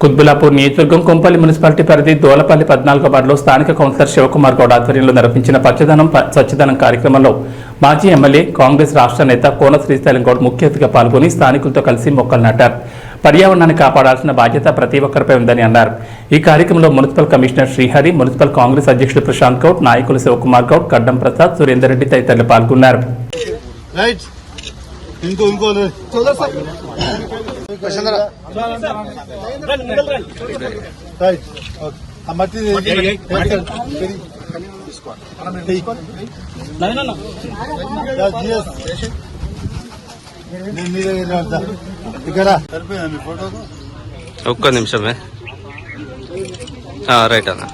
కుత్బులాపూర్ నియోజకవర్గం కొంపల్లి మున్సిపాలిటీ పరిధి దోలపల్లి 14వ వార్డులో స్థానిక కౌన్సిలర్ శివకుమార్ గౌడ్ ఆధ్వర్యంలో నిర్వహించిన స్వచ్ఛదనం కార్యక్రమంలో మాజీ ఎమ్మెల్యే కాంగ్రెస్ రాష్ట్ర నేత కోన శ్రీశైలం గౌడ్ ముఖ్య అతిథిగా పాల్గొని స్థానికులతో కలిసి మొక్కలు నాటారు. పర్యావరణాన్ని కాపాడాల్సిన బాధ్యత ప్రతి ఒక్కరిపై ఉందని అన్నారు. ఈ కార్యక్రమంలో municipal commissioner Srihari, municipal Congress అధ్యక్షుడు ప్రశాంత్ గౌడ్, నాయకులు శివకుమార్ గౌడ్, గడ్డం ప్రసాద్, సురేందర్ రెడ్డి తదితరులు పాల్గొన్నారు. ఒక్క నిమిషమే. రైట్ అన్న.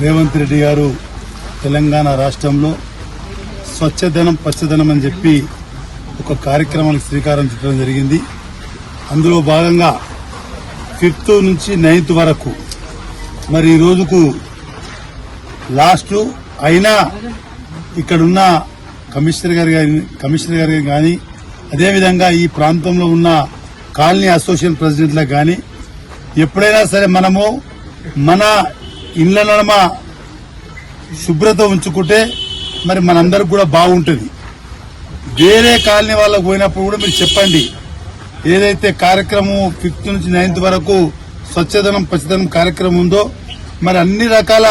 రేవంత్ రెడ్డి గారు తెలంగాణ రాష్ట్రంలో స్వచ్ఛదనం పచ్చదనం అని చెప్పి ఒక కార్యక్రమానికి శ్రీకారం చుట్టడం జరిగింది. అందులో భాగంగా 5th నుంచి 9th వరకు మరి ఈ రోజుకు లాస్ట్ అయినా ఇక్కడున్న కమిషనర్ గారు కానీ అదేవిధంగా ఈ ప్రాంతంలో ఉన్న కాలనీ అసోసియేషన్ ప్రెసిడెంట్లకు కానీ ఎప్పుడైనా సరే మనము మన ఇళ్ల నడమ శుభ్రత ఉంచుకుంటే మరి మనందరికి కూడా బాగుంటుంది. వేరే కాలనీ వాళ్ళకు పోయినప్పుడు కూడా మీరు చెప్పండి, ఏదైతే కార్యక్రమం 5th నుంచి 9th వరకు స్వచ్ఛదనం పచ్చదనం కార్యక్రమం ఉందో మరి అన్ని రకాల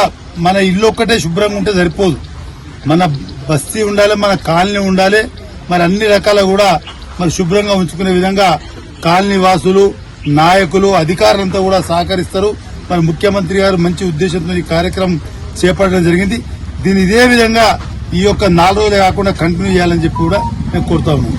మన ఇల్లు ఒక్కటే శుభ్రంగా ఉంటే సరిపోదు, మన బస్తీ ఉండాలి, మన కాలనీ ఉండాలి. మరి అన్ని రకాల కూడా మరి శుభ్రంగా ఉంచుకునే విధంగా కాలనీ వాసులు, నాయకులు, అధికారులంతా కూడా సహకరిస్తారు. మరి ముఖ్యమంత్రి గారు మంచి ఉద్దేశంతో ఈ కార్యక్రమం చేపట్టడం జరిగింది. దీన్ని ఇదే విధంగా ఈ యొక్క 4 రోజులే కాకుండా కంటిన్యూ చేయాలని చెప్పి కూడా నేను కోరుతా ఉన్నాను.